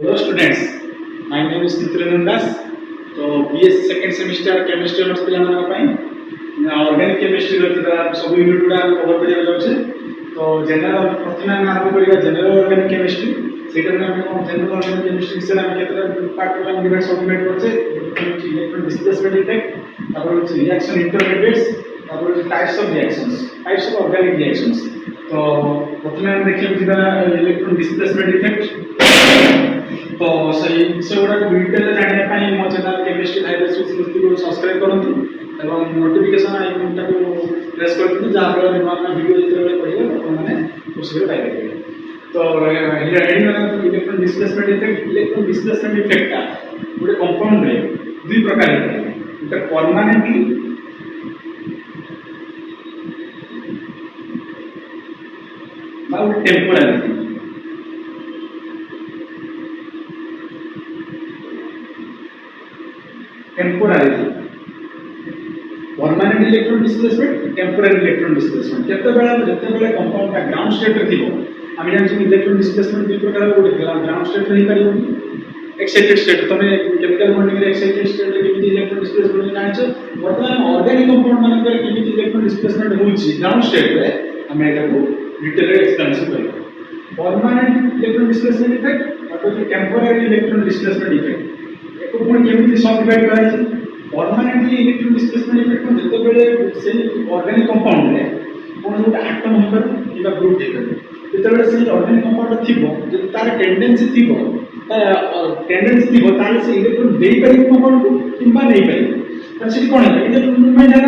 Hello students, my name is Nityanand Das. तो BSc second semester chemistry honours पिला मानक पई ऑर्गेनिक केमिस्ट्री रतिरा सब यूनिट गुडा कवर करिया जाउछे। तो जनरल प्रथमे हम आरंभ करिया जनरल ऑर्गेनिक केमिस्ट्री। सेटा में हम जनरल ऑर्गेनिक केमिस्ट्री से हम केतरा पार्ट प्रोग्राम डिवाइड सबमिट करछे। इलेक्ट्रॉन डिस्प्लेसमेंट इफेक्ट, तापर होचे रिएक्शन इंटरमीडिएट्स, तापर होचे types of reactions, types of organic reactions. तो प्रथमे हम देखियो जिबा इलेक्ट्रॉन डिस्प्लेसमेंट इफेक्ट। तो सही से गुडा डिटेल जानिया पाई मो चैनल केमिस्ट्री हाइलाइट्स स्मृति को सब्सक्राइब करंतु एवं नोटिफिकेशन आइकन टाको प्रेस करंतु जहां पर नवा नवा वीडियो जेतेबेले पड़ियो आपण माने खुशी पाइ पाइबे। तो हेडिंग माने इलेक्ट्रॉन डिस्प्लेसमेंट इफेक्ट का गोटे कंपाउंड रे दुई प्रकार है। एक परमानेंटली बा temporary. Temporary permanent electron displacement, temporary electron displacement. जते कंपाउंड का ग्राउंड स्टेट रे थिबो हम जानछु इलेक्ट्रॉन डिस्प्लेसमेंट दुई प्रकार गोटे ग्राउंड स्टेट रे करियो, एक्साइटेड स्टेट। तमे केमिकल बॉन्डिंग रे एक्साइटेड स्टेट रे केमिति इलेक्ट्रॉन डिस्प्लेसमेंट जानछु। वर्तमान ऑर्गेनिक कंपाउंड मान रे केमिति इलेक्ट्रॉन डिस्प्लेसमेंट होउची ग्राउंड स्टेट रे हम एटा को डिटेल रे एक्सप्लेनेशन करियो। परमानेंट इलेक्ट्रॉन डिस्प्लेसमेंट इफेक्ट और टेम्पोरारी इलेक्ट्रॉन डिस्प्लेसमेंट इफेक्ट को कोन केमिति सब डिवाइड कराई। परमानेंटली इलेक्ट्रॉन डिस्प्लेसमेंट इफेक्ट को जते बेले से ऑर्गेनिक कंपाउंड रे कोन गोटे एटम होकर किबा ग्रुप हेकर जते बेले से ऑर्गेनिक कंपाउंड थिबो जते तार टेंडेंसी थिबो ताले से इलेक्ट्रॉन देई पारि कंपाउंड को किबा नै पारि त से कोन है इलेक्ट्रॉन मूवमेंट है।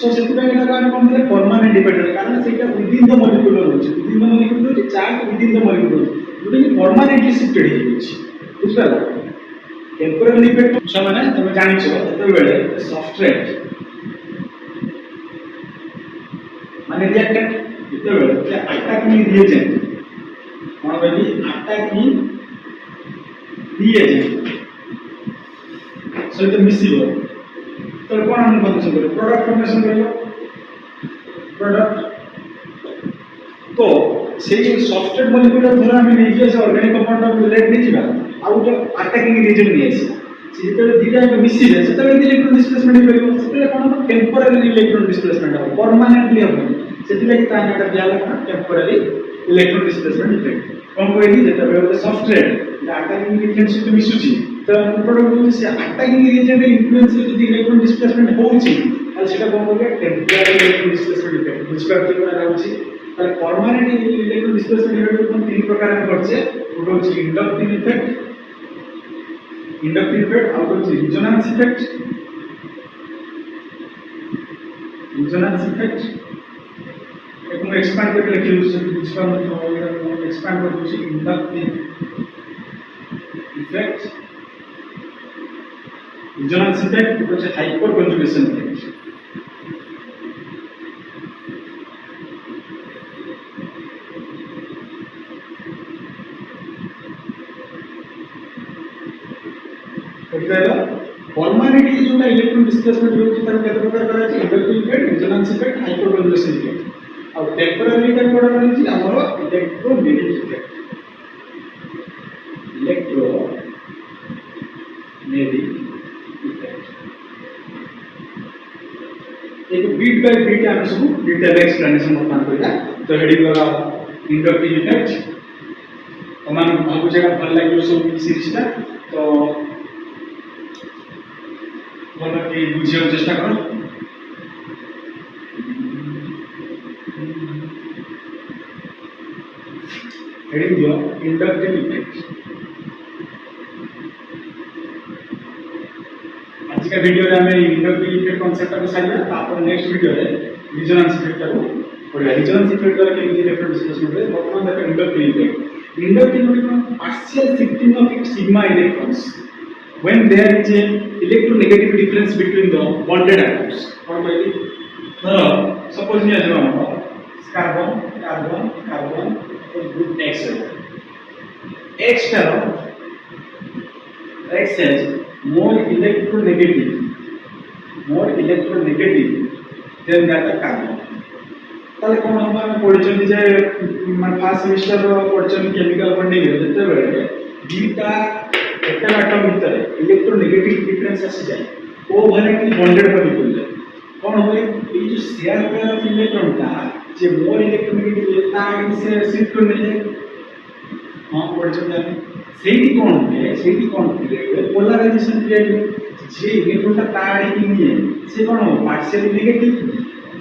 सो सेति पे एटा हम कोन दे परमानेंट इफेक्ट कारण सेटा विदिन द मॉलिक्यूल होछि, within the molecule charge within the molecule जोटा कि परमानेंटली शिफ्टेड हो अछि। बुझला टेम्पोरारी इफेक्ट माने तुम जानिछो जते बेले सबस्ट्रेट माने रिएक्टेंट जते बेले अटैकिंग रिएजेंट कोन कहली अटैकिंग रिएजेंट सहित मिसिबो तो कोन हम फॉर्मेशन करियो प्रोडक्ट फॉर्मेशन करियो प्रोडक्ट। तो सेही सबस्ट्रेट मॉलिक्यूल धर हम नै जे ऑर्गेनिक कंपाउंड रिलेट नै जिबा आउ जो अटैकिंग रिएजेंट नै आसी से जेते दिटा के मिसिबे सेते इलेक्ट्रॉन डिस्प्लेसमेंट करियो सेते कोन टेम्पोरारी इलेक्ट्रॉन डिस्प्लेसमेंट हो परमानेंटली हो सेति लागि ता नाटा दिया लगा टेम्पोरारी इलेक्ट्रॉन डिस्प्लेसमेंट इफेक्ट। कोन कहली जेते बेले सबस्ट्रेट अटैकिंग रिएजेंट से मिसुची तो प्रोडक्ट से अटैकिंग रिएजेंट इन्फ्लुएंस से यदि इलेक्ट्रॉन डिस्प्लेसमेंट होउची ताले सेटा कोन कहले टेम्पोरारी इलेक्ट्रॉन डिस्प्लेसमेंट इफेक्ट। बुझपारते कोन होउची ताले परमानेंट इलेक्ट्रॉन डिस्प्लेसमेंट इफेक्ट कोन तीन प्रकार में करछे। गोटे होची inductive effect out of resonance effect एक मैं एक्सपांड करके लिखी हूं जिसका मतलब एक्सपांड कर दूं इंडक्टिव इफेक्ट रिजोनेंस इफेक्ट और हाइपर कंजुगेशन इफेक्ट। परमानेंटली जो इलेक्ट्रॉन डिस्प्लेसमेंट होची तार केते प्रकार करा छै inductive effect, resonance effect, hyper conjugation effect और टेम्पोरारी इफेक्ट कोड रहछि हमरो इलेक्ट्रोनेगेटिव इफेक्ट। एक बीट बाय बीट हम सब डिटेल एक्सप्लेनेशन बता करिया। तो हेडिंग लगा इंडक्टिव इफेक्ट तो मान भाबु जेटा भल लागियो सब सीरीज ता तो बोला कि बुझियो चेष्टा करो। हेडिंग दियो इंडक्टिव इफेक्ट। आज का वीडियो रे हमें इंडक्टिव इफेक्ट कांसेप्ट को साइला तापर नेक्स्ट वीडियो रे रिजोनेंस इफेक्ट को पढ़िया। रिजोनेंस इफेक्ट द्वारा के इलेक्ट्रॉन डिस्प्लेसमेंट रे वर्तमान देखो inductive effect. Inductive effect partial shifting of sigma electrons when there is a electronegative difference between the bonded atoms। और भाई suppose ये जो हम कार्बन कार्बन कार्बन और ग्रुप X है X term X has more electronegative than that carbon। তাহলে কোন আমরা পড়িছেন যে মানে ফার্স্ট সেমিস্টার পড়িছেন কেমিক্যাল বন্ডিং এর যেতে বেলে দুইটা একটা আটম ভিতরে ইলেকট্রোনেগেটিভ ডিফারেন্স আসি যায় কোভ্যালেন্টলি বন্ডেড বলি বললে কোন হয় এই যে শেয়ার পেয়ার অফ ইলেকট্রনটা যে মোর ইলেকট্রোনেগেটিভ তা সে শিফট করে নেয় हाँ পর্যন্ত সেইটি কোন হবে পোলারাইজেশন ক্রিয়েট যে ইলেকট্রনটা তার আড়িকে নিয়ে সে কোন হবে পার্শিয়ালি নেগেটিভ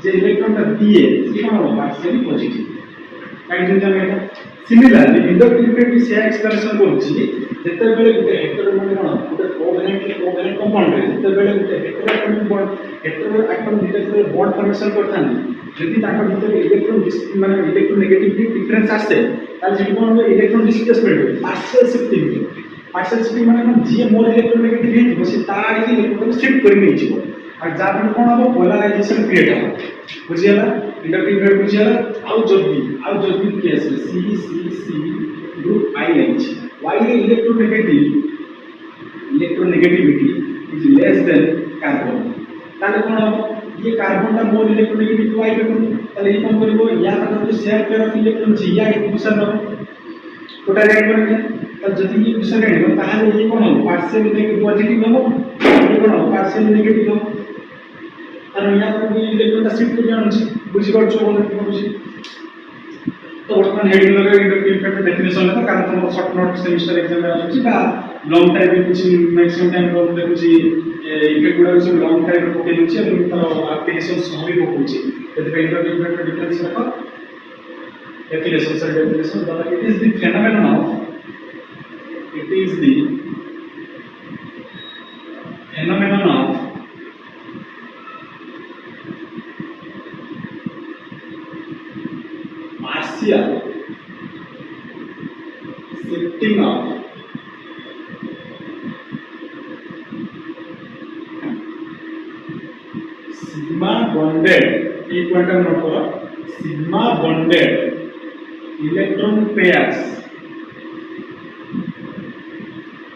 যে ইলেকট্রনটা দিয়ে সে কোন হবে পার্শিয়ালি পজিটিভ কাই যদি আমি এটা সিমিলারলি ইন্ডাকটিভ ইফেক্ট সে এক্সপ্লেনেশন করছি যেতেবেলে গুটে হেটেরো মানে কোন গুটে কোভ্যালেন্ট কম্পাউন্ড যেতেবেলে গুটে হেটেরো আটম ভিতরে বন্ড ফর্মেশন করতানি যদি তার ভিতরে ইলেকট্রন মানে ইলেকট্রোনেগেটিভ ডিফারেন্স আসে তাহলে যেটা কোন হবে ইলেকট্রন ডিসপ্লেসমেন্ট হবে পার্শিয়াল শিফটিং মানে কোন যে মোর ইলেকট্রোনেগেটিভ ହେଇଥିବ ସେ ତା ଆଡିକି ଇଲେକ୍ଟ୍ରନକୁ ଶିଫ୍ଟ କରି ନେଇଯିବ আর যার ফলে কোন হবে পোলারাইজেশন ক্রিয়েট হবে বুঝিয়ালা ইন্ডাকটিভ ইফেক্ট বুঝিয়ালা ଆଉ যদি কি আছে সি গ্রুপ আই লাগছে y রে electronegativity is less than carbon তাহলে কোন হবে ये कार्बन का मोल इलेक्ट्रोनेगेटिव y पे তাহলে এই কোন করব ইয়া কথা share pair of electron G yeah equation হবে টোটাল এড করে তাহলে যদি এই ইকুয়েশন এড হবে তাহলে এই কোন হবে পার্শিয়াল নেগেটিভ পজিটিভ হবে এই কোন হবে পার্শিয়াল নেগেটিভ হবে কারণ ইয়া তো ইলেকট্রনটা শিফট করে আনছি বুঝি পারছো বলে কি বুঝি তো বর্তমান হেডিং লগে ইন্ডাকটিভ ইফেক্ট ডেফিনিশন আছে কারণ তোমার শর্ট নোট সেমিস্টার এক্সাম এ আছে বা লং টাইম কিছু ম্যাক্সিমাম টাইম দেখুছি ইফেক্ট গুলো সব লং টাইম পকে দিচ্ছে এবং তার অ্যাপ্লিকেশন সহজে পকুছি ସେଥିପାଇଁ ইন্ডাকটিভ ইফেক্ট ডিফারেন্স রাখো definition that it is the phenomenon of partial shifting of sigma bonded quantum number sigma bonded electron pairs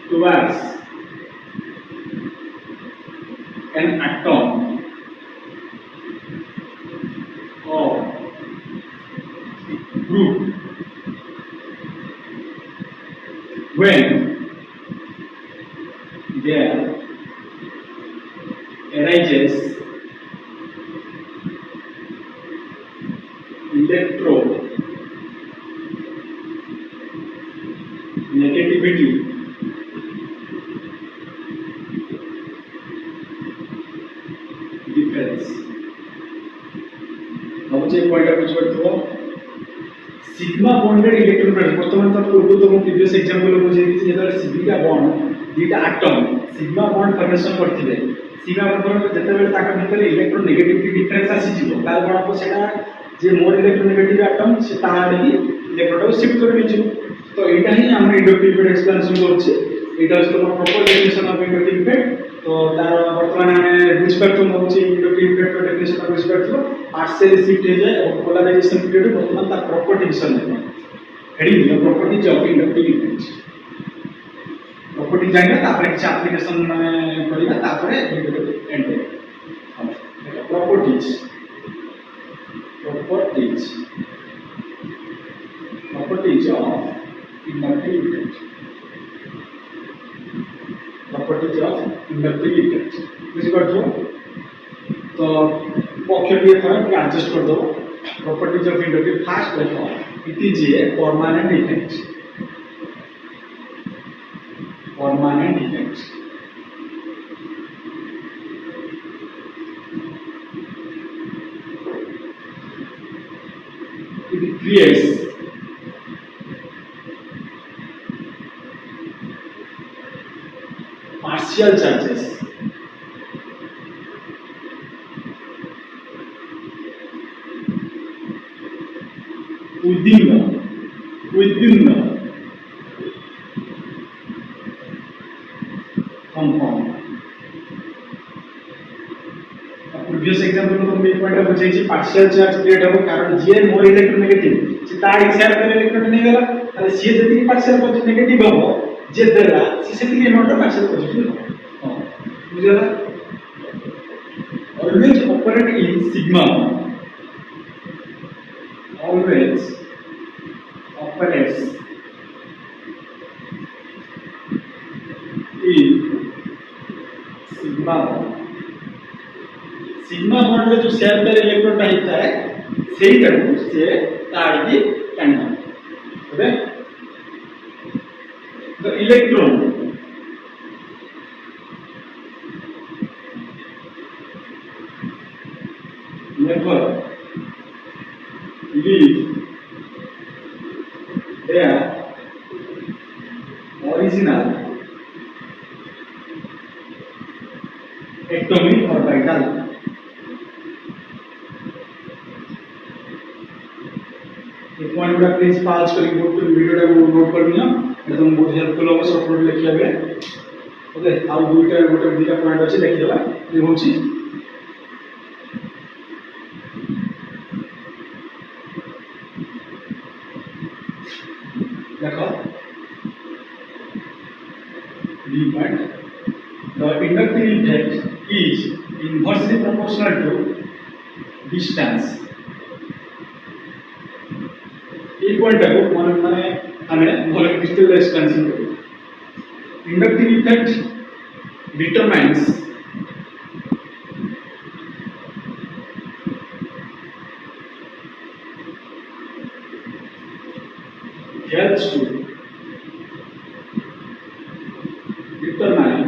towards an atom or group when there arises electronegativity difference ভাবছে এই পয়েন্টটা বুঝতে পারছো sigma bonded electron pair বর্তমান তো পূর্বতম previous example বুঝিয়ে দিয়েছি যেটা সিগমা বন্ড দুইটা আটম সিগমা বন্ড ফর্মেশন করथिले সিগমা বন্ড যেতেবেলে তাক ভিতরে ইলেকট্রন নেগেটিভিটি ডিফারেন্স আসিଯିବ তার বড় সেটা যে মোর ইলেকট্রোনেগেটিভ আটম সে তা আড়িকি ইলেকট্রনটাকে শিফট করে নিয়েছিল তো এটা ହିଁ আমরা ইন্ডাকটিভ ইফেক্ট এক্সপ্লেনেশন করছি এটা হচ্ছে তোমার proper definition of inductive effect তো তার বর্তমানে আমি বুঝি পারছো হচ্ছে ইন্ডাকটিভ ইফেক্ট ডেফিনিশন বুঝি পারছো পার্শিয়ালি শিফট হয়ে যায় এবং পোলারাইজেশন পিরিয়ড বর্তমান তার প্রপার ডিফিনিশন নেবে হেডিং দিও properties of inductive effect property জানলে তারপরে কিছু অ্যাপ্লিকেশন মানে করিবা তারপরে and properties of inductive effect বুঝি পারছো তো পক্ষ দিয়ে থরে অ্যাডজাস্ট করে দাও properties of inductive ফার্স্ট দেখো it is a permanent effect it creates partial charges within the compound previous example में तुमने एक पॉइंट बुझाई छी पार्शियल चार्ज क्रिएट हो कारण जे मोर इलेक्ट्रोनेगेटिव से तार शेयर कर इलेक्ट्रॉन नहीं गला ताले से जति पार्शियल पॉजिटिव नेगेटिव हो जे देला से सेति अमाउंट पार्शियल पॉजिटिव हो बुझला always operate in sigma always operates sigma bond sigma bond रे जो शेयर पेयर इलेक्ट्रॉन टा हिता है सेही टाकू से ताड़ी टाणिबा okay the electron never leave their original atomic orbital एक पॉइंट गुड़ा प्लीज पास करके वीडियो टा नोट कर लिया एकदम बहुत हेल्पफुल होगा शॉर्ट नोट लिखिया बे ओके आउ दुईटा गोटे दुईटा पॉइंट अछि लिखि देबा ये होछि देखो B point the inductive effect is inversely proportional to distance এই পয়েন্টটাকে মানে আমি বলে ক্রিস্টাল এক্সপেনশন করি inductive effect determines helps to determine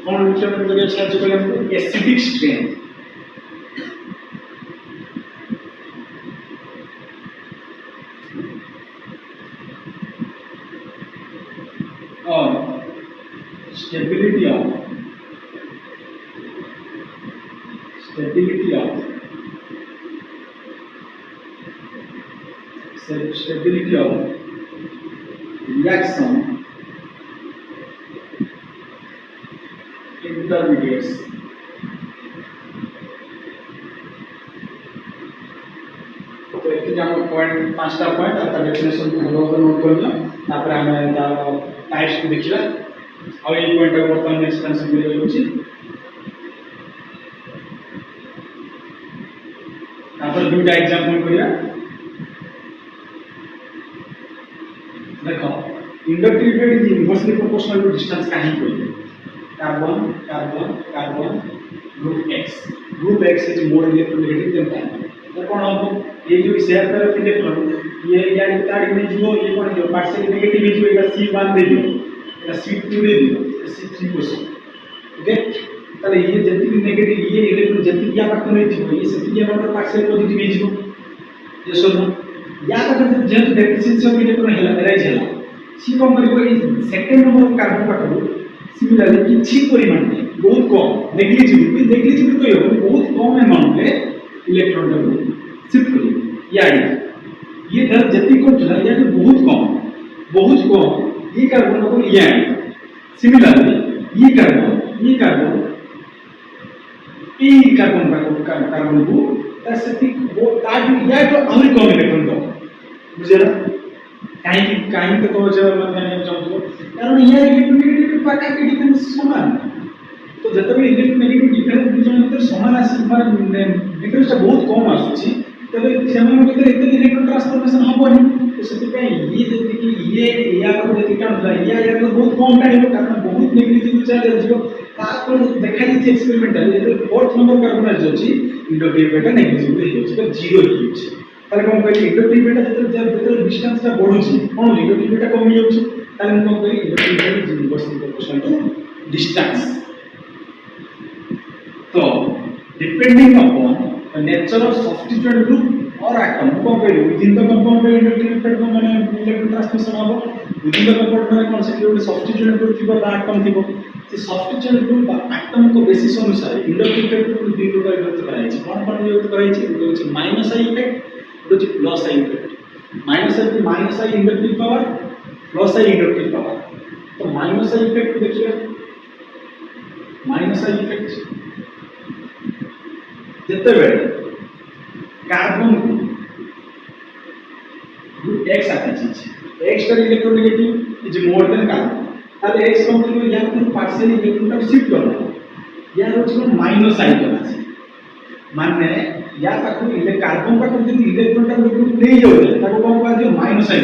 कौन डिटरमाइन करिए साहाଯ୍য করে हमको एसिडिक स्ट्रेंथ और stability of stability of reaction intermediates तो एक हम पॉइंट पांचटा पॉइंट और डेफिनेशन को भलो कर नोट करना तापर हमें ता टाइप्स को देखिला और ये पॉइंट को वर्तमान एक्सपेंशन वीडियो होची तापर दुटा एग्जांपल करिया देखो inductive effect is inversely proportional to distance काहे कोई carbon carbon carbon group x is more electronegative than carbon तो कौन हो ये जो शेयर कर इलेक्ट्रॉन ये यार ताड़ी में जो ये कौन जो पार्शियल नेगेटिव में जो एटा C1 दे दियो एटा C2 दे दियो C3 क्वेश्चन ओके ताले ये जति नेगेटिव ये इलेक्ट्रॉन जति या पार्ट में थी ये से या पार्ट पार्शियल पॉजिटिव में जो ये सुनो या तक जेंट डेफिशिएंसी ऑफ इलेक्ट्रॉन हेला एराइज हेला सी कम करिबो ए second number of carbon particle similarly किछि परिमाण में बहुत कम नेग्लिजिबल तो ये बहुत कम अमाउंट में इलेक्ट्रॉन को शिफ्ट करी ये दर जति को चला या बहुत कम ये कार्बन को ये सिमिलरली ये कार्बन को तसति वो ताज या तो और कम इलेक्ट्रॉन को बुझेला काहे तो को जब मैं चाहूँ कारण ये इलेक्ट्रोनेगेटिव पाका के डिफरेंस समान तो जतबे इलेक्ट्रोनेगेटिव डिफरेंस दुजन भीतर समान आसी माने डिफरेंस बहुत कम आसुची तबे सेमान भीतर एते इलेक्ट्रॉन ट्रांसफॉर्मेशन हबोनी तो सेति पे ये जति कि ये या को जति काम या तो बहुत कम टाइम कारण बहुत नेग्लिजिबल चार्ज जियो तापर देखा जे एक्सपेरिमेंटल ये फोर्थ नंबर कार्बन आजोची इंडक्टिव बेटा नेग्लिजिबल होची तो जीरो होची ताले कोन कहली इंडक्टिव बेटा जब डिस्टेंस ता बढ़ुची कोन इंडक्टिव बेटा कम होची ताले कोन कहली इंडक्टिव बेटा is inversely proportional to distance तो depending upon the nature of substituent group और एटम कोन कहली विदिन द कंपाउंड में इंडक्टिव इफेक्ट माने इलेक्ट्रॉन ट्रांसमिशन हो विदिन द कंपाउंड में कोन से सब्स्टिट्यूएंट ग्रुप थिबो बा एटम थिबो से सब्स्टिट्यूएंट ग्रुप बा एटम को बेसिस अनुसार इंडक्टिव इफेक्ट को दुई प्रकार विभक्त कराइछि कोन विभक्त कराइछि होछि माइनस आई इफेक्ट होछि plus I effect minus I inductive power plus I inductive power तो माइनस आई इफेक्ट देखिए माइनस आई इफेक्ट जते बेले कार्बन ग्रुप x आती चीज x का electronegative is more than carbon ताले x कम तो या तो पार्शियल इलेक्ट्रॉन का शिफ्ट करना या रोज माइनस आई करना माने या ताको इले कार्बन का जति इलेक्ट्रॉन का ग्रुप नहीं जाउ ताको कोन कह दियो माइनस आई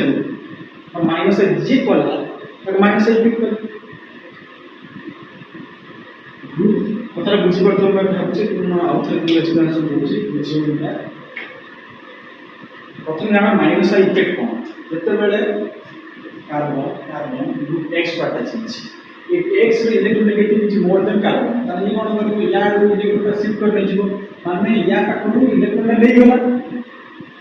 और माइनस आई जे कोला তাকে মাইনাস আই ইফেক্ট করে গ্রুপ কথাটা বুঝি পারতো আমি ভাবছি তুমি আউটসাইড দিয়ে এক্সপ্লেনেশন করছি বুঝিবা প্রথমে আমরা মাইনাস আই ইফেক্ট কোন যেতবেলে carbon carbon group X part আছে if x ର electronegativity more than carbon তাহলে এই কোন করব ইয়ার ইলেক্ট্রনটা শিফট করে নেই যাব মানে ইয়া কাটু ইলেক্ট্রনটা নেই গলা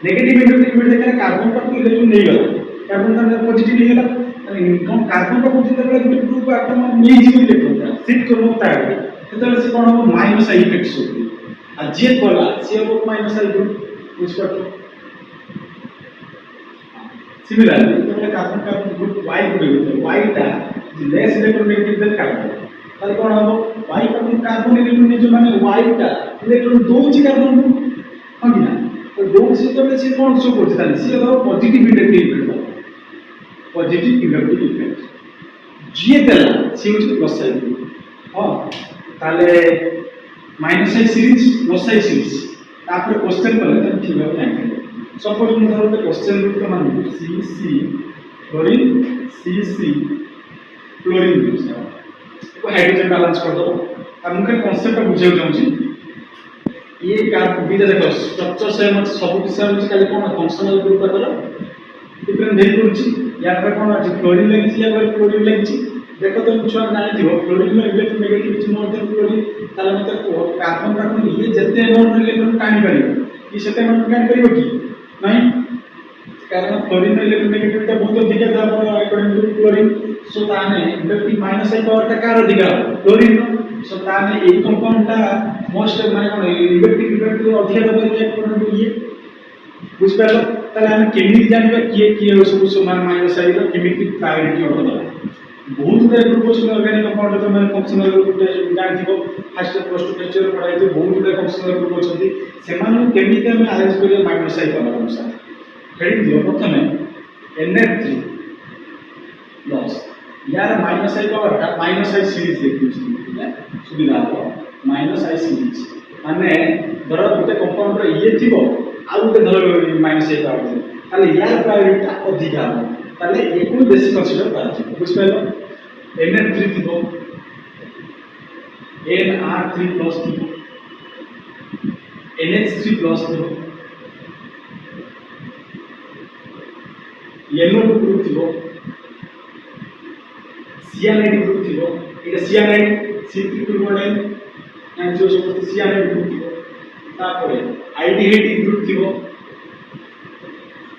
নেগেটিভ ইলেক্ট্রন দেখে কার্বন পাটু ইলেক্ট্রন নেই গলা কার্বন টা পজিটিভ নেই গলা তাহলে কোন কার্বন টা পজিটিভ গলা একটা গ্রুপ একটা নেই যাব ইলেক্ট্রনটা শিফট করব তার সেটালে সে কোন হবে মাইনাস আই ইফেক্ট হবে আর যে গলা সে হবে মাইনাস আই গ্রুপ বুঝ পারছো Similarly, তাহলে carbon carbon group Y group Y টা less electronegative than carbon তাহলে কোন হবে Y কার্বন কার্বন ইলেকট্রন নিয়ে মানে Y টা ইলেকট্রন দৌড়ছে কার্বন হয় না তো দৌড়ছে তবে সে কোন শো করছে তাহলে সে হলো positive electric effect positive electric effect জিয়ে দেলা সে হচ্ছে প্লাস সাইড হ্যাঁ তাহলে minus I series plus I series তারপরে কোশ্চেন করলে তুমি ঠিকভাবে জানতে सपोज मैं धरो क्वेश्चन रूप का मान CC chlorine CC chlorine use को हाइड्रोजन बैलेंस कर दो अब मुझे कांसेप्ट बुझाउ चाहूची ये का बीजा देखो स्ट्रक्चर से मत सब विषय में खाली कोन फंक्शनल ग्रुप कर डिफरेंट देख करूची या पर कोन अछि क्लोरीन लगिछि या पर क्लोरीन लगिछि देखो तो छुआ जानि दिबो क्लोरीन में इलेक्ट्रोनेगेटिविटी मोर देन क्लोरीन ताले मत कार्बन कार्बन ये जते अमाउंट इलेक्ट्रॉन टाणी परिबो कि सेते अमाउंट टाणी परिबो कि नहीं कारण क्लोरीन इलेक्ट्रोनेगेटिविटी बहुत अधिक है अकॉर्डिंग टू क्लोरीन सो ताने इलेक्ट्रिक माइनस आई पावर टा कार अधिक क्लोरीन सो ताने ए कंपाउंड टा मोस्ट माने कोन इलेक्ट्रिक इफेक्ट अधिक दबे अकॉर्डिंग टू ये बुझ पालो ताले हम केमिक जानबा किए हो सब समान माइनस आई रो केमिक प्रायोरिटी ऑर्डर दबा बहुत गुडे ग्रुप अछि ऑर्गेनिक कंपाउंड तो माने फंक्शनल ग्रुप जान दिबो फर्स्ट प्लस टू टेक्सचर पढ़ाई तो बहुत गुडे फंक्शनल ग्रुप अछि सेमान केमिकल में अरेंज करिया माइनस आई पावर अनुसार हेडिंग दियो प्रथमे NF3 लॉस यार माइनस आई पावर टा माइनस आई सीरीज देखियो सुविधा हो माइनस आई सीरीज माने धर गुटे कंपाउंड रे ये थिबो आ गुटे धर माइनस आई पावर ताले यार प्रायोरिटी अधिक हो ताले एकु बेसी कंसीडर करछि बुझ पाइलो NF3 थिबो NR3 प्लस थिबो NH3 प्लस थिबो NO2 ग्रुप थिबो सियानाइड ग्रुप थिबो एटा सियानाइड C3 एंड जो सब सियानाइड ग्रुप थिबो तारपरे आल्डिहाइड ग्रुप थिबो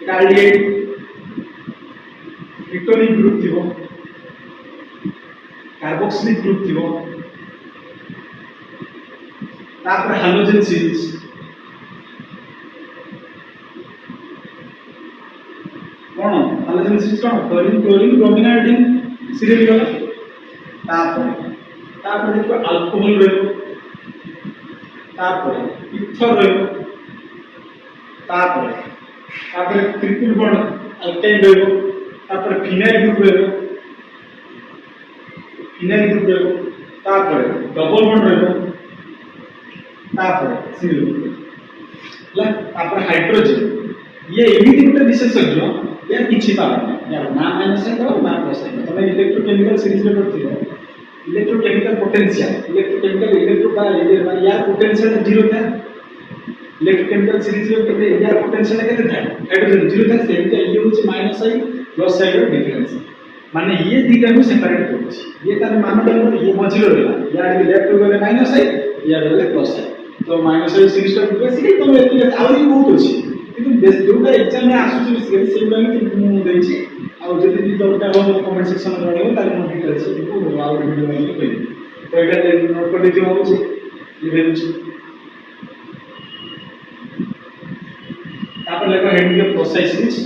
एटा आल्डिहाइड कीटोनिक ग्रुप थिबो कार्बोक्सिलिक ग्रुप थिबो तारपरे हाइड्रोजन सीरीज कोन हाइड्रोजन सीरीज कोन chlorine chlorine bromine iodine series गला तारपरे देखो अल्कोहल रहबो तारपरे इथर रहबो तारपरे ट्रिपल बॉन्ड अल्काइन रहबो तारपरे फिनाइल ग्रुप रहबो तारपरे डबल बॉन्ड रहबो तारपरे सिंगल ग्रुप ला तारपरे हाइड्रोजन ये एमिति गुटे विशेषज्ञ या किछि पावन यार ना माइनस है तो ना प्लस है तमे इलेक्ट्रोकेमिकल सीरीज में पढ़थियो इलेक्ट्रोकेमिकल पोटेंशियल इलेक्ट्रो यार पोटेंशियल जीरो था इलेक्ट्रोकेमिकल सीरीज में केते यार पोटेंशियल केते था हाइड्रोजन जीरो था सेम तो ये होची माइनस आई प्लस आई रो डिफरेंस माने ये दीटा को सेपरेट करछि ये तार मानदंड ये मझिरो रहला यार लेफ्ट गले माइनस आई यार गले प्लस आई तो माइनस आई सीरीज टा बेसिकली तो एति आउरी बहुत अछि किंतु जोटा एग्जाम में आसुची से गुला मु देछि आ जति भी दरकार हो कमेंट सेक्शन में रहबो ताले मु डिटेल्स देखो आ वीडियो में कहबी तो एटा नोट कर देति होछि इवेंट तापर लेको हेडिंग के प्रोसेस सीरीज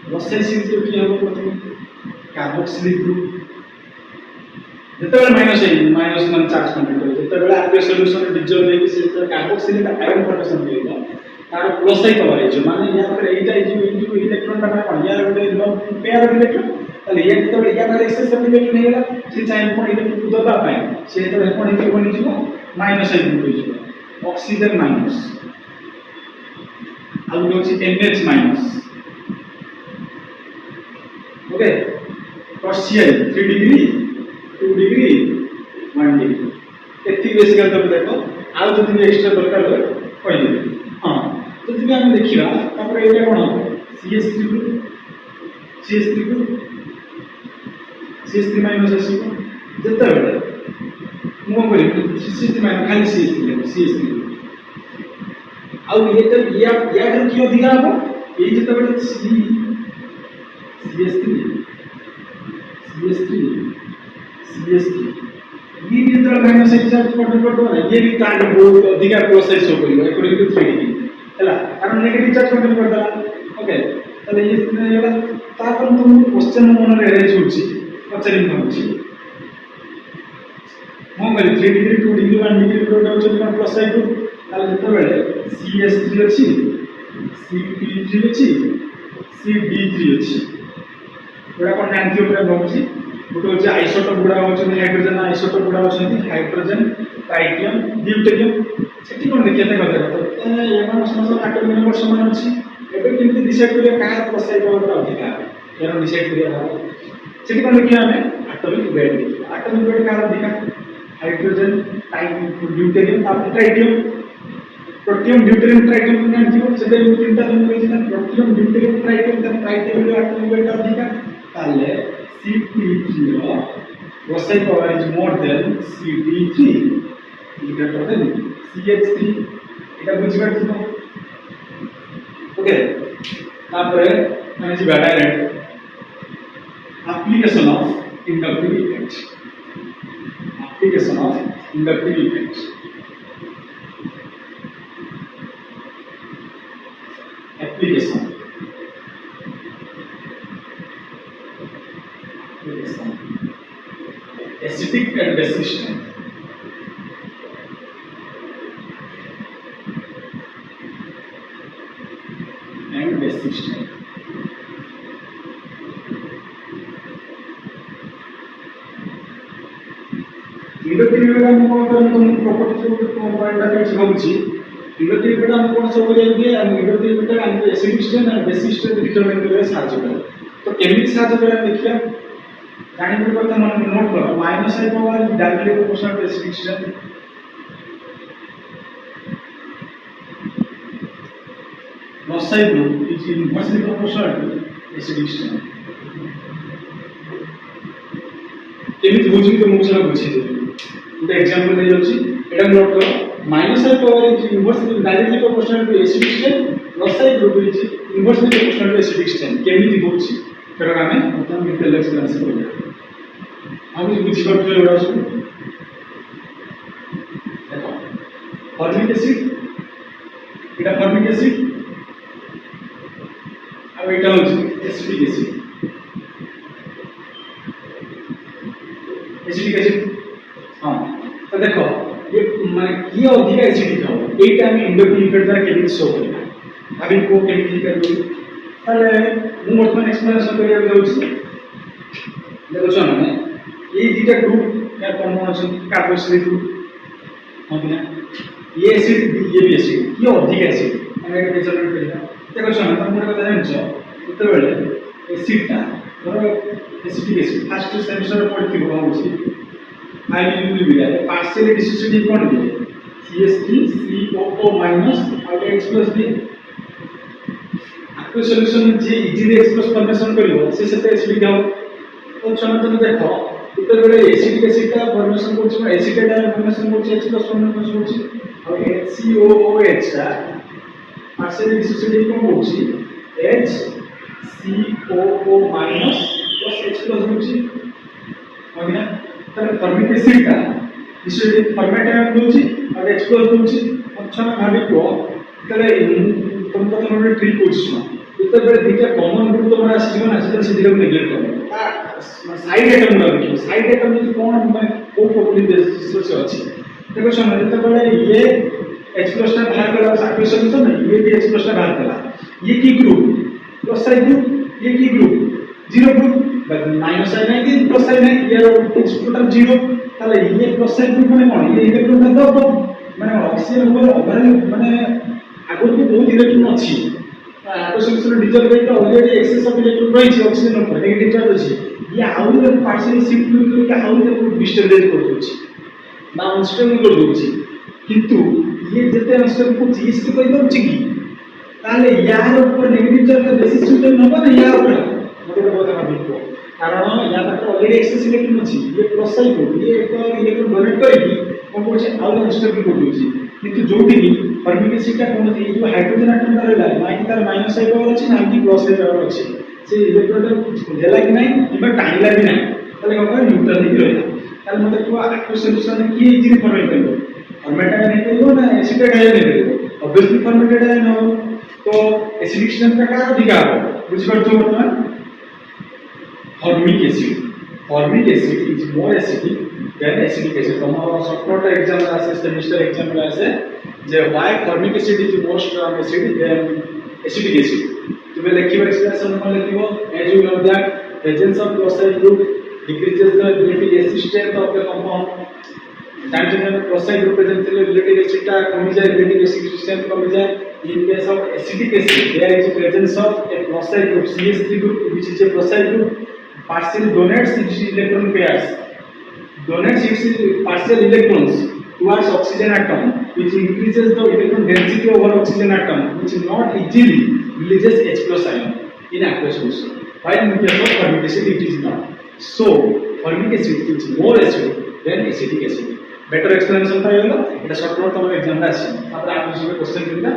प्रोसेस सीरीज तो की हो प्रथम कार्बोक्सिलिक ग्रुप जेतेबेले माइनस मन चार्ज कंप्लीट हो जेतेबेले एक्वस सॉल्यूशन डिजॉल्व होई से कार्बोक्सिलिक आयन फॉर्मेशन होइबो तार प्लस आई कवर है माने या पर एटा जो इलेक्ट्रॉन का कोन यार गोटे लॉन्ग पेयर ऑफ इलेक्ट्रॉन ताले ये जेतेबेले या पर एक्सेस ऑफ इलेक्ट्रॉन हेला से चाहे कोन इलेक्ट्रॉन दबा पाए से तो कोन बनि जिवो माइनस आई ग्रुप हो जिवो ऑक्सीजन माइनस ଆଉ ଗୋଟେ ଅଛି NH minus okay tertiary 3 degree 2 degree 1 degree एति बेसिकल तो देखो आउ जति एक्स्ट्रा दरकार हो कहि दे हां तो जति हम देखिबा तापर एटा कोन CH3 माइनस आसीबो जते बेले मु करि CH3 माइनस खाली CH3 आउ ये तो या की अधिक हबो ए जते बेले CH3 ये भी तो माइनस चार्ज कंट्रोल करतो ये भी तार बहुत अधिक प्रोसेस हो करियो अकॉर्डिंग टू 3D हैला कारण नेगेटिव चार्ज कंट्रोल करता ओके तले ये हैला तापर तुम क्वेश्चन मन रे अरेंज होची पचरिंग होची मो गली 3 डिग्री 2 डिग्री 1 डिग्री प्रोडक्ट होची प्लस साइड ताले जते बेले CH3 अछि CP3 अछि CB3 अछि गुड़ा कोन जानथि ओकरा बहुची गोटे होची आइसोटोप गुड़ा होची हाइड्रोजन आइसोटोप गुड़ा होची हाइड्रोजन ट्राइटियम ड्यूटेरियम सेठी कोन केते কথা तो एमान समस्त एटॉमिक नंबर समान अछि एबे केमति डिसाइड करिया का प्रोसेस होता अधिका एरो डिसाइड करिया सेठी कोन देखिया हमें एटॉमिक वेट का अधिका hydrogen deuterium tritium protium deuterium tritium जानथियो सेते तीनटा तुम कहिना protium deuterium tritium tritium atomic weight अधिका ताले CP3 Rosai power is more than CP3 greater than CH3 এটা বুঝবার জন্য ওকে তারপরে মানে যে direct application of inductive effect application acidic and basic system inductive हम कोन प्रॉपर्टी जो पॉइंट का होची inductive हम कोन सब लेके हम inductive हम acidic system and basic system determine करे साहाଯ୍य करे तो केमिकल साहाଯ୍य करे देखिया जानिबे କଥା मन नोट करो minus I power directly proportional to acidic strength loss side group is inversely proportional to acidic strength केमिति बुझी तो मुझे बुझी दे ଗୋଟେ एग्जांपल दे जाउची एटा नोट करो minus I power is inversely directly proportional to acidic strength loss side group is inversely proportional to acidic strength केमिति होची फेर हमें प्रथम डिटेल एक्सप्लेनेशन करिया हम बुझी पारछु एटा सब देखो फॉर्मिक एसिड एटा फॉर्मिक एसिड अब एटा होची एसिडिक एसिड हां तो देखो ये माने की अधिक एसिडिक हो एटा हम इंडक्टिव इफेक्ट द्वारा केमिति शो करबा अभी को केमिति करबो ताले मु वर्तमान एक्सप्लेनेशन करिया जाउछी देखो माने ये दुटा ग्रुप या कौन अछि कार्बोक्सिलिक ग्रुप होना ये एसिड ये भी एसिड ये अधिक एसिड हम एक मेजरमेंट करिया देखो सुन तुम मोर कथा जानछ उतर बेले एसिड ता धरो एसिडिक एसिड फर्स्ट सेमेस्टर पढ़थि होउछि हाइड्रोजन भी है पार्शियली डिसोसिएटिव कोन दिए CH3 COO माइनस और H प्लस भी aqueous solution जे इजीली एक्सप्रेस फॉर्मेशन करियो से सेते एसिडिक हो तो तुम देखो उतर बेले एसिडिक एसिड का फॉर्मेशन करछ एसिड का फॉर्मेशन करछ H प्लस फॉर्मेशन करछ और HCOOH का पार्शियली डिसोसिएटिव कोन होछि HCOO minus plus H plus होछि ओके तर फॉर्मिक एसिड का डिसोसिएटिव फॉर्मेट में होछि और H प्लस होछि अच्छा भाबी को तले तुम तो हमरे ट्रिक होछि उतर बेले दुटा कॉमन ग्रुप तो हमरा आसीबो ना से दिले नेग्लेक्ट करो साइड आइटम रखियो साइड आइटम में कोन मैं को प्रॉपर्टी बेसिस से अछि देखो समय जते बेले ये H प्लस टा बाहर करा एक्टिव सॉल्यूशन है ये भी H प्लस टा बाहर करा ये की ग्रुप प्लस साइड ग्रुप ये की group zero group minus side नहीं प्लस साइड नहीं ये टोटल जीरो ताले ये प्लस साइड ग्रुप माने कोन ये इलेक्ट्रॉन का दब माने ऑक्सीजन ऊपर ओवरऑल माने आगो को बहुत इलेक्ट्रॉन अछि aqueous solution dissolve ହେଇକି already excess of electron ରହିଛି oxygen ଉପରେ negative charge ଅଛି ये आउरी ताको partially shift करके आउरी ताको destabilize कर दଉଛି ना unstable कर दଉଛି किंतु ये जते unstable को ये से कोई दଉଛି कि ताले यार ऊपर नेगेटिव चार्ज बेसिस सुटेबल नबा ना या ऊपर मते बोलते भाबिको कारण या पाखरे ऑलरेडी एक्सेस इलेक्ट्रॉन अछि ये प्लस साइड को ये एक इलेक्ट्रॉन डोनेट करके कोन कोन से आउट अनस्टेबल कर दଉଛି किंतु जोटी की परमिटिविटी कोन ये जो हाइड्रोजन एटम रहला ना कि तार माइनस साइड पावर अछि ना कि प्लस साइड पावर अछि से इलेक्ट्रॉन देला कि नहीं किबा टाणिला भी नहीं ताले कोन न्यूट्रल ही रहला ताले मते को एक्वस सॉल्यूशन की इजी फॉर्मेट करबो फॉर्मेट नहीं करबो ना एसिडेट आयन नहीं करबो ऑब्वियसली फॉर्मेटेड आयन हो तो एसिडिक स्ट्रेंथ का क्या अधिकार हो बुझ पड़तो मतलब formic acid is more acidic than acidic acid tomorrow short exam as semester exam में ऐसे जे why formic acid is more strong acid than acidic acid तो मैं लिखियो एक्सप्रेशन में लिखियो as you know that presence of chloride group decreases the relative acid strength of the compound nitrogen chloride group presence में relative acid टा कम जाए relative acid strength कम जाए in case of acidic acid there is a presence of a chloride group CH3 group which is a chloride group partial donates its electron pairs donates its partial electrons towards oxygen atom which increases the electron density over oxygen atom which not easily releases H plus ion in aqueous solution while in case of formic acid it is not so formic acid is more acidic than acidic acid better explanation था ये ना इधर short note हमारे exam में आसी अब आप मुझे question करना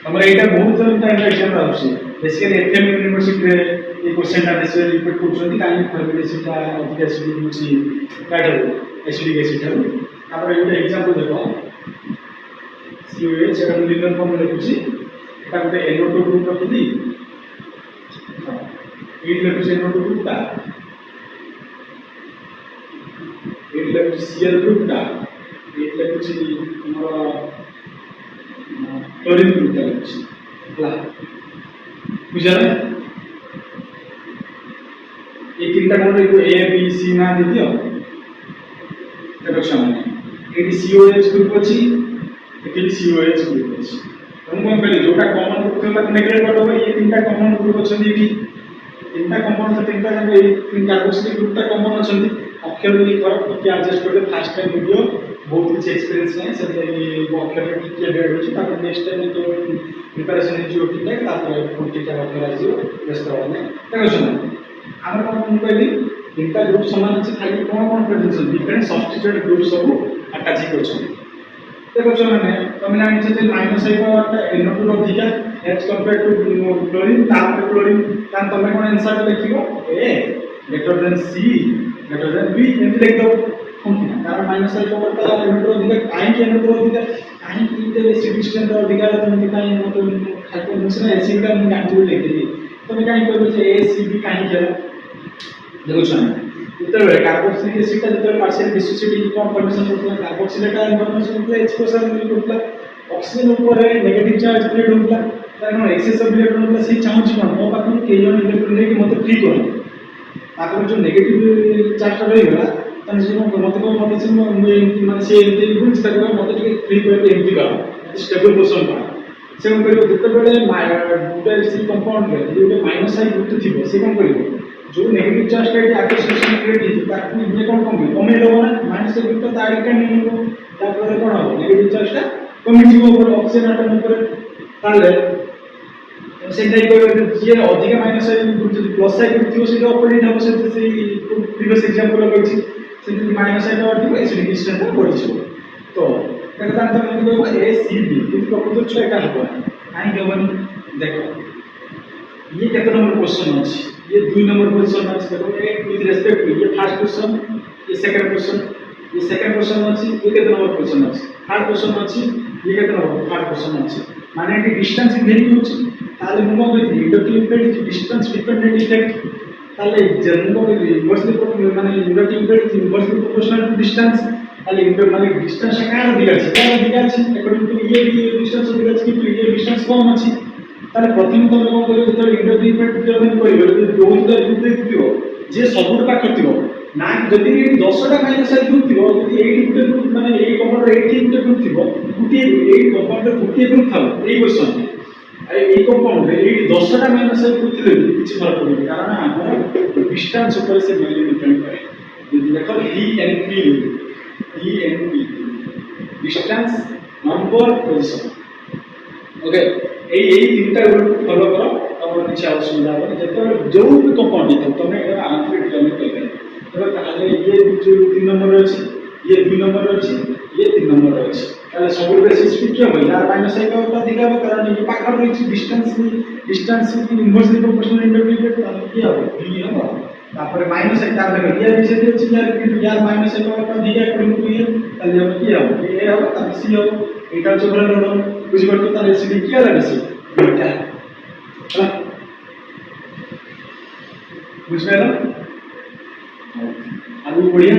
हमारे इधर बहुत सारे टाइम एग्जाम आउची बेसिकली एफएम यूनिवर्सिटी रे ए क्वेश्चन ता बेस रिपीट करछन काई फॉर्मुलेशन ता अधिक एसिडिक होची काटो एसिडिक एसिड थारो हमर एटा एग्जांपल देखो COH एटा लिनियर फॉर्म लिखुची एटा गोटे NO2 ग्रुप रखिदी एट लिखुची NO2 ग्रुप ता एट लिखुची Cl ग्रुप ता एट लिखुची हमर क्लोरीन ग्रुप ता लिखुची हला बुझाला ये तीनटा कोन को ए बी सी ना दिदियो देखो सामने एडी COH ग्रुप अछि एडी COH ग्रुप अछि हम कोन कहले जोटा कॉमन ग्रुप था ताको नेग्लेक्ट कर दो ये तीनटा कॉमन ग्रुप अछि एडी तीनटा कॉमन से तीनटा जन ए तीन कार्बोक्सिलिक ग्रुप ता कॉमन अछि अक्षर में फरक के एडजस्ट करके फर्स्ट टाइम वीडियो बहुत कुछ एक्सपीरियंस है से वो अक्षर में के डेड होछि ताको नेक्स्ट टाइम तो प्रिपरेशन है जो ठीक है तापर पूर्ति का अक्षर आइयो व्यस्त होने देखो सुनो আমরা কোন কইলি তিনটা গ্রুপ সমান আছে খালি কোন প্রেজেন্স ডিফারেন্ট সাবস্টিটিউটেড গ্রুপ সব আটাচি করছন দেখো মানে তুমি জানিছ যে মাইনাস আই পাওয়ারটা NO2 ଅଧିକା as compared to chlorine তারপরে chlorine কারণ তুমি কোন answer লিখিবো a greater than c greater than b এমনি লিখ দাও কারণ মাইনাস আই পাওয়ারটা NO2 ଅଧିକା কাইকি NO2 ଅଧିକା কাইকি ইতে সিস্টেম ଅଧିକା তুমি কাই মত খাইতে মুছনা এসিডটা আমি গাঁটি লিখি তুমি কাই কইবো যে a c b কাই খেলা देखो इतने कार्बोक्सिलिक एसिड का जितने पार्शियल डिसोसिएटिंग कौन फॉर्मेशन होता है कार्बोक्सिलेट का इन्फॉर्मेशन होता है एक्सपोजर में होता है ऑक्सीजन ऊपर है नेगेटिव चार्ज प्लेट होता है कारण एक्सेस ऑफ इलेक्ट्रॉन होता है सही चाहूँ छी मो पाखु के जन इलेक्ट्रॉन लेके मते फ्री करो तापर जो नेगेटिव चार्ज रही गला तन जे मते को मते से माने से एमती बुझ तक मते टिके फ्री करके एमती करो स्टेबल पोजीशन पा से हम करियो जते बेले दुटा सी कंपाउंड रे जे माइनस साइन ग्रुप थिबो से कोन करियो जो नेगेटिव चार्ज का एक्वस सॉल्यूशन क्रिएट हित ताकि ये कोन कमे दबो ना माइनस ग्रुप तो तारिका नहीं हो तापर कोन हो नेगेटिव चार्ज का कमी जीवो पर ऑक्सीजन एटम ऊपर ताले से जाई को जे अधिक माइनस ग्रुप जो प्लस साइड ग्रुप थियो से ऑपोजिट हो से प्रीवियस एग्जांपल लगछि से माइनस साइड और थियो एसिडिक स्ट्रेंथ बढ़ि छ तो देखता त हम को ए सी बी किंतु प्रकृत छ एका हो काई गवन देखो ये कितना नंबर क्वेश्चन अछि ये 2 नंबर क्वेश्चन अछि देखो एक विद रेस्पेक्ट टू ये फर्स्ट क्वेश्चन ये सेकंड क्वेश्चन अछि ये कितना नंबर क्वेश्चन अछि थर्ड क्वेश्चन अछि ये कितना नंबर थर्ड क्वेश्चन अछि माने कि डिस्टेंस वेरी होछि ताले मुगो with inductive effect distance dependent effect ताले जन्म को इनवर्सली माने inductive effect inversely proportional to distance ताले इंडक्टिव माने डिस्टेंस का अधिकार अछि अकॉर्डिंग टू ये डिस्टेंस अधिकार अछि कि ये डिस्टेंस कम अछि ताले प्रथम तो लोग करे तो इंडक्टिव इफेक्ट जब करियो बहुत इफेक्ट दियो जे सबुट पाख थिबो ना जदि 10टा माइनस ग्रुप थिबो जदि 8 ग्रुप माने 1 कंपाउंड एट गुटे ग्रुप थिबो गुटे एट कंपाउंड गुटे ग्रुप थाबो एई क्वेश्चन एई कंपाउंड रे एई 10 टा माइनस आई करथिले किछि फरक पड़े कारण हमर डिस्टेंस ऊपर से मेनली डिपेंड करे यदि देखो the distance number position okay एई तीनटा रूल फॉलो करो तब किछि असुविधा हो जेते जो भी कंपाउंड था तमे एरा आंसर डिटरमाइन कर तब ताले ये जो 3 नंबर अछि ये 2 नंबर अछि ये 3 नंबर अछि ताले सब बेसिस पे क्या हो यार माइनस आई का अधिक हो कारण ये पाखर रही डिस्टेंस की इनवर्सली प्रोपोर्शनल इंटरमीडिएट ताले क्या हो बी हो तापर माइनस आई तार लगे ये विषय दे अछि यार माइनस आई का अधिक है कोन को ये ताले हम क्या हो ए हो ताले सी हो एटा जो बड़ा लोड बुझि पड़तो ताले सी क्या लगे सी बेटा बुझ गए ना आगे बढ़िया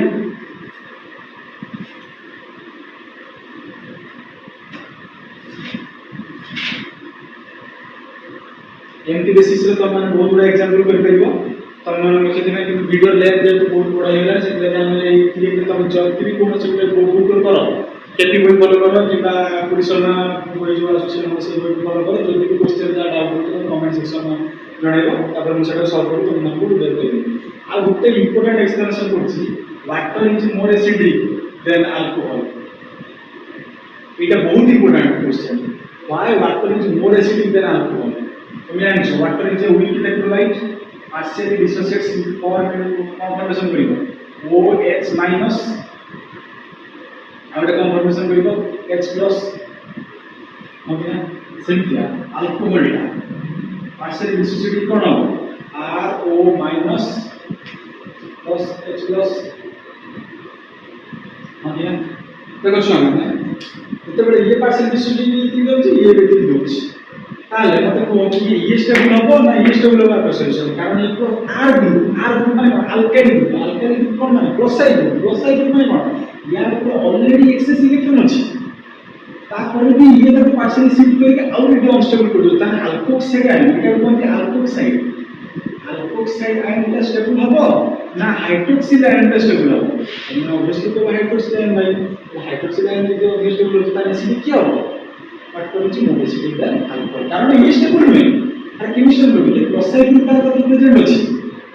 एमटी बेसिस रे तो माने बहुत बड़ा एग्जांपल कर परिबो तम मन के दिन कि वीडियो लेंथ जे बहुत बड़ा हेला से लेके हम ए क्लिक के तम जल्दी भी कोन से गूगल करो केटी बोल फॉलो करो किबा पुलिसना कोई जो एसोसिएशन हो से बोल फॉलो करो जल्दी भी क्वेश्चन जा डाउट हो कमेंट सेक्शन में जणेबो तापर हम सेटा सॉल्व करू तुम हमको दे देबे आ गुटे इंपोर्टेंट एक्सप्लेनेशन करछि water is more acidic than alcohol इटा बहुत important question why water is more acidic than alcohol तुम्हें answer water is a weak electrolyte partially dissociates into four conformation करिवो OH माइनस आउट conformation करिवो H plus okay सेमतिया alcohol टा partially dissociate कोन हो RO minus plus H plus okay देखो छुआ माने एते बडे ये partially dissociate थी दउची ये बेटी दउची ताले मते को कि ये स्टेबल हो ना ये स्टेबल होगा सॉल्यूशन कारण एक आर ग्रुप माने अल्काइल ग्रुप कोन माने ग्लोसाइड माने कोन यार तो ऑलरेडी एक्सेस इलेक्ट्रॉन अछि ता पर भी ये तो पार्शियली शिफ्ट करके और ये अनस्टेबल कर देता है अल्कोक्साइड आयन एटा कोन अल्कोक्साइड आयन ता स्टेबल हबो ना हाइड्रोक्सिल आयन ता स्टेबल हबो ना ऑब्वियसली तो हाइड्रोक्सिल आयन भाई हाइड्रोक्सिल आयन जो स्टेबल होता है इसलिए क्या होगा factorial more acidic than alcohol कारण ये स्टेबल नहीं अरे केमिस्ट्री में भी क्लोसाइड ग्रुप का तो प्रेजेंट अछि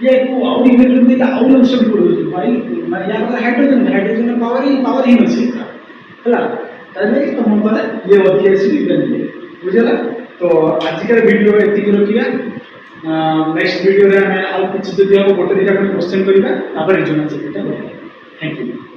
ये को और इलेक्ट्रॉन देता और अनस्टेबल कर देती भाई माने या मतलब हाइड्रोजन में पावर ही नहीं है हला तने तो मन पड़े ये होती है एसिडिक देन बुझला तो आज के वीडियो में एतिक रखिया नेक्स्ट वीडियो रे हमें और कुछ जदी हम गोटे दिटा क्वेश्चन करिबा तापर रिजोनेंस सेटा थैंक यू